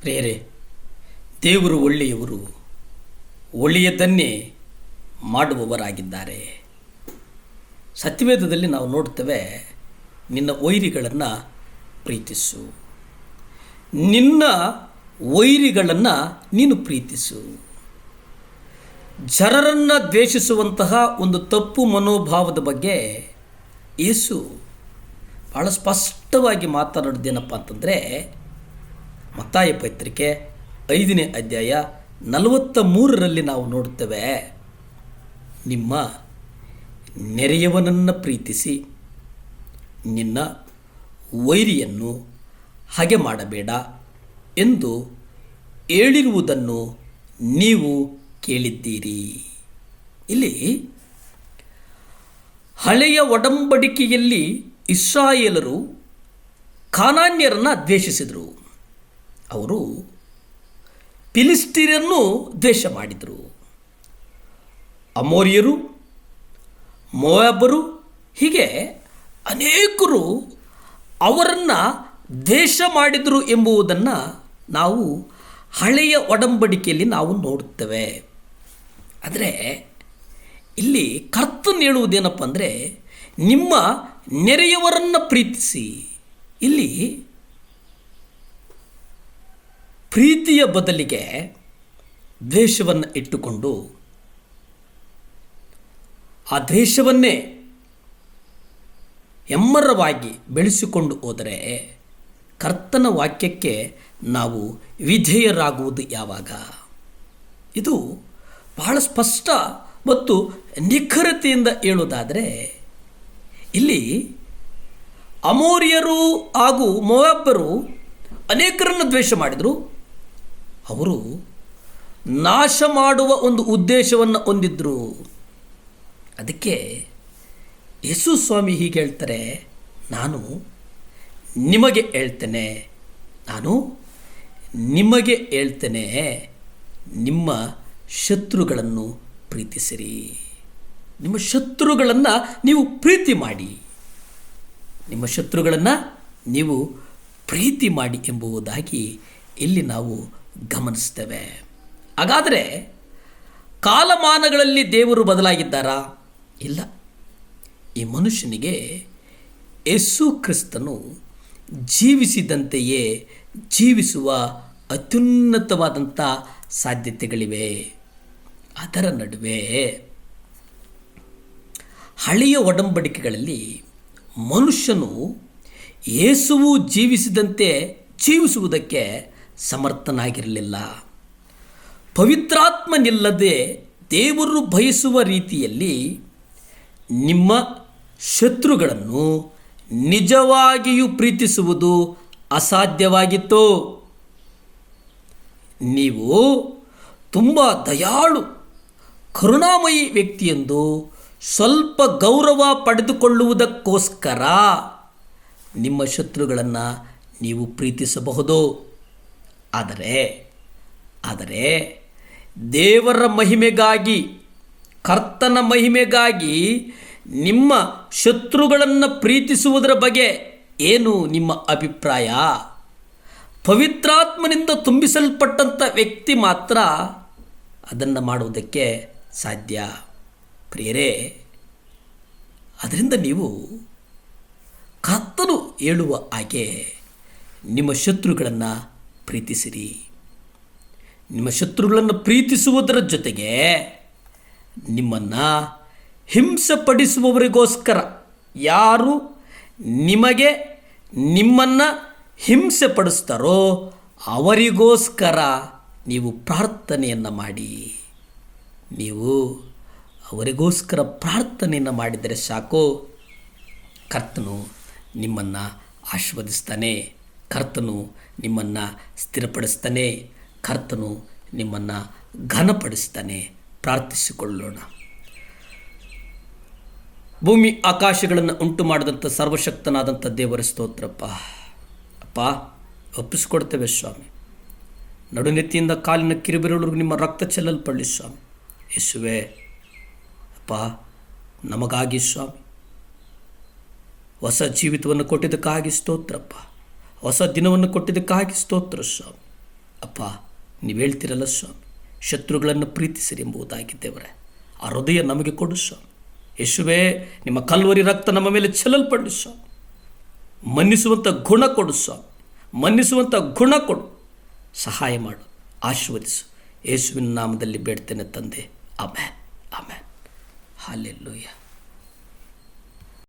ಪ್ರಿಯರೇ, ದೇವರು ಒಳ್ಳೆಯವರು, ಒಳ್ಳೆಯದನ್ನೇ ಮಾಡುವವರಾಗಿದ್ದಾರೆ. ಸತ್ಯವೇದದಲ್ಲಿ ನಾವು ನೋಡ್ತೇವೆ, ನಿನ್ನ ವೈರಿಗಳನ್ನು ಪ್ರೀತಿಸು, ನಿನ್ನ ವೈರಿಗಳನ್ನು ನೀನು ಪ್ರೀತಿಸು. ಜನರನ್ನು ದ್ವೇಷಿಸುವಂತಹ ಒಂದು ತಪ್ಪು ಮನೋಭಾವದ ಬಗ್ಗೆ ಯೇಸು ಭಾಳ ಸ್ಪಷ್ಟವಾಗಿ ಮಾತನಾಡೋದೇನಪ್ಪ ಅಂತಂದರೆ, ಮತ್ತಾಯ ಪತ್ರಿಕೆ 5ನೇ ಅಧ್ಯಾಯ 43ರಲ್ಲಿ ನಾವು ನೋಡ್ತೇವೆ, ನಿಮ್ಮ ನೆರೆಯವನನ್ನು ಪ್ರೀತಿಸಿ ನಿನ್ನ ವೈರಿಯನ್ನು ಹಾಗೆ ಮಾಡಬೇಡ ಎಂದು ಹೇಳಿರುವುದನ್ನು ನೀವು ಕೇಳಿದ್ದೀರಿ. ಇಲ್ಲಿ ಹಳೆಯ ಒಡಂಬಡಿಕೆಯಲ್ಲಿ ಇಸ್ರಾಯೇಲರು ಕಾನಾನ್ಯರನ್ನು ದ್ವೇಷಿಸಿದರು. ಅವರು ಫಿಲಿಸ್ತೀರನ್ನು ದ್ವೇಷ ಮಾಡಿದರು. ಅಮೋರಿಯರು, ಮೋಯಾಬರು, ಹೀಗೆ ಅನೇಕರು ಅವರನ್ನು ದ್ವೇಷ ಮಾಡಿದರು ಎಂಬುದನ್ನು ನಾವು ಹಳೆಯ ಒಡಂಬಡಿಕೆಯಲ್ಲಿ ನಾವು ನೋಡುತ್ತೇವೆ. ಆದರೆ ಇಲ್ಲಿ ಕರ್ತನು ಹೇಳುವುದೇನಪ್ಪ ಅಂದರೆ, ನಿಮ್ಮ ನೆರೆಯವರನ್ನು ಪ್ರೀತಿಸಿ. ಇಲ್ಲಿ ಪ್ರೀತಿಯ ಬದಲಿಗೆ ದ್ವೇಷವನ್ನು ಇಟ್ಟುಕೊಂಡು ಆ ದ್ವೇಷವನ್ನೇ ಹೆಮ್ಮರವಾಗಿ ಬೆಳೆಸಿಕೊಂಡು ಹೋದರೆ ಕರ್ತನ ವಾಕ್ಯಕ್ಕೆ ನಾವು ವಿಧೇಯರಾಗುವುದು ಯಾವಾಗ? ಇದು ಬಹಳ ಸ್ಪಷ್ಟ ಮತ್ತು ನಿಖರತೆಯಿಂದ ಹೇಳುವುದಾದರೆ, ಇಲ್ಲಿ ಅಮೋರಿಯರು ಹಾಗೂ ಮೋಯಾಬರು ಅನೇಕರನ್ನು ದ್ವೇಷ ಮಾಡಿದರು. ಅವರು ನಾಶ ಮಾಡುವ ಒಂದು ಉದ್ದೇಶವನ್ನು ಹೊಂದಿದ್ದರು. ಅದಕ್ಕೆ ಯೇಸು ಸ್ವಾಮಿ ಹೀಗೆ ಹೇಳ್ತಾರೆ, ನಾನು ನಿಮಗೆ ಹೇಳ್ತೇನೆ, ನಿಮ್ಮ ಶತ್ರುಗಳನ್ನು ಪ್ರೀತಿಸಿರಿ. ನಿಮ್ಮ ಶತ್ರುಗಳನ್ನು ನೀವು ಪ್ರೀತಿ ಮಾಡಿ, ನಿಮ್ಮ ಶತ್ರುಗಳನ್ನು ನೀವು ಪ್ರೀತಿ ಮಾಡಿ ಎಂಬುದಾಗಿ ಇಲ್ಲಿ ನಾವು ಗಮನಿಸ್ತೇವೆ. ಹಾಗಾದರೆ ಕಾಲಮಾನಗಳಲ್ಲಿ ದೇವರು ಬದಲಾಗಿದ್ದಾರಾ? ಇಲ್ಲ. ಈ ಮನುಷ್ಯನಿಗೆ ಯೇಸು ಕ್ರಿಸ್ತನು ಜೀವಿಸಿದಂತೆಯೇ ಜೀವಿಸುವ ಅತ್ಯುನ್ನತವಾದಂಥ ಸಾಧ್ಯತೆಗಳಿವೆ. ಅದರ ನಡುವೆ ಹಳೆಯ ಒಡಂಬಡಿಕೆಗಳಲ್ಲಿ ಮನುಷ್ಯನು ಯೇಸುವು ಜೀವಿಸಿದಂತೆ ಜೀವಿಸುವುದಕ್ಕೆ ಸಮರ್ಥನಾಗಿರಲಿಲ್ಲ. ಪವಿತ್ರಾತ್ಮನಿಲ್ಲದೆ ದೇವರು ಬಯಸುವ ರೀತಿಯಲ್ಲಿ ನಿಮ್ಮ ಶತ್ರುಗಳನ್ನು ನಿಜವಾಗಿಯೂ ಪ್ರೀತಿಸುವುದು ಅಸಾಧ್ಯವಾಗಿತ್ತು. ನೀವು ತುಂಬ ದಯಾಳು, ಕರುಣಾಮಯಿ ವ್ಯಕ್ತಿಯೆಂದು ಸ್ವಲ್ಪ ಗೌರವ ಪಡೆದುಕೊಳ್ಳುವುದಕ್ಕೋಸ್ಕರ ನಿಮ್ಮ ಶತ್ರುಗಳನ್ನು ನೀವು ಪ್ರೀತಿಸಬಹುದು. ಆದರೆ ದೇವರ ಮಹಿಮೆಗಾಗಿ, ಕರ್ತನ ಮಹಿಮೆಗಾಗಿ ನಿಮ್ಮ ಶತ್ರುಗಳನ್ನು ಪ್ರೀತಿಸುವುದರ ಬಗ್ಗೆ ಏನು ನಿಮ್ಮ ಅಭಿಪ್ರಾಯ? ಪವಿತ್ರಾತ್ಮನಿಂದ ತುಂಬಿಸಲ್ಪಟ್ಟಂಥ ವ್ಯಕ್ತಿ ಮಾತ್ರ ಅದನ್ನು ಮಾಡುವುದಕ್ಕೆ ಸಾಧ್ಯ. ಪ್ರಿಯರೇ, ಅದರಿಂದ ನೀವು ಕರ್ತನು ಹೇಳುವ ಹಾಗೆ ನಿಮ್ಮ ಶತ್ರುಗಳನ್ನು ಪ್ರೀತಿಸಿರಿ. ನಿಮ್ಮ ಶತ್ರುಗಳನ್ನು ಪ್ರೀತಿಸುವುದರ ಜೊತೆಗೆ ನಿಮ್ಮನ್ನು ಹಿಂಸೆಪಡಿಸುವವರಿಗೋಸ್ಕರ, ಯಾರು ನಿಮ್ಮನ್ನು ಹಿಂಸೆ ಪಡಿಸ್ತಾರೋ ಅವರಿಗೋಸ್ಕರ ನೀವು ಪ್ರಾರ್ಥನೆಯನ್ನು ಮಾಡಿ. ನೀವು ಅವರಿಗೋಸ್ಕರ ಪ್ರಾರ್ಥನೆಯನ್ನು ಮಾಡಿದರೆ ಸಾಕು, ಕರ್ತನು ನಿಮ್ಮನ್ನು ಆಶೀರ್ವದಿಸ್ತಾನೆ, ಕರ್ತನು ನಿಮ್ಮನ್ನು ಸ್ಥಿರಪಡಿಸ್ತಾನೆ, ಕರ್ತನು ನಿಮ್ಮನ್ನು ಘನಪಡಿಸ್ತಾನೆ. ಪ್ರಾರ್ಥಿಸಿಕೊಳ್ಳೋಣ. ಭೂಮಿ ಆಕಾಶಗಳನ್ನು ಉಂಟು ಮಾಡಿದಂಥ ಸರ್ವಶಕ್ತನಾದಂಥ ದೇವರ ಸ್ತೋತ್ರಪ್ಪ. ಅಪ್ಪ, ಒಪ್ಪಿಸಿಕೊಡ್ತೇವೆ ಸ್ವಾಮಿ. ನಡುನೆತ್ತಿಯಿಂದ ಕಾಲಿನ ಕಿರುಬೆರಳಿಗೂ ನಿಮ್ಮ ರಕ್ತ ಚೆಲ್ಲಲ್ಪಡಲಿ ಸ್ವಾಮಿ. ಯೇಸುವೆ ಅಪ್ಪ, ನಮಗಾಗಿ ಸ್ವಾಮಿ ಹೊಸ ಜೀವಿತವನ್ನು ಕೊಟ್ಟಿದ್ದಕ್ಕಾಗಿ ಸ್ತೋತ್ರಪ್ಪ. ಹೊಸ ದಿನವನ್ನು ಕೊಟ್ಟಿದ್ದಕ್ಕಾಗಿ ಸ್ತೋತ್ರ ಸ್ವಾಮಿ. ಅಪ್ಪ, ನೀವು ಹೇಳ್ತಿರಲ್ಲ ಸ್ವಾಮಿ, ಶತ್ರುಗಳನ್ನು ಪ್ರೀತಿಸಿರಿ ಎಂಬುದಾಗಿ ದೇವರೇ, ಆ ಹೃದಯ ನಮಗೆ ಕೊಡು ಸ್ವಾಮಿ. ಯೇಸುವೇ, ನಿಮ್ಮ ಕಲ್ವರಿ ರಕ್ತ ನಮ್ಮ ಮೇಲೆ ಚೆಲ್ಲಲ್ಪಡು ಸ್ವಾಮಿ. ಮನ್ನಿಸುವಂಥ ಗುಣ ಕೊಡು ಸ್ವಾಮಿ, ಮನ್ನಿಸುವಂಥ ಗುಣ ಕೊಡು, ಸಹಾಯ ಮಾಡು, ಆಶೀರ್ವದಿಸು. ಯೇಸುವಿನ ನಾಮದಲ್ಲಿ ಬೇಡ್ತೇನೆ ತಂದೆ. Amen, amen. ಹಲ್ಲೆಲೂಯಾ.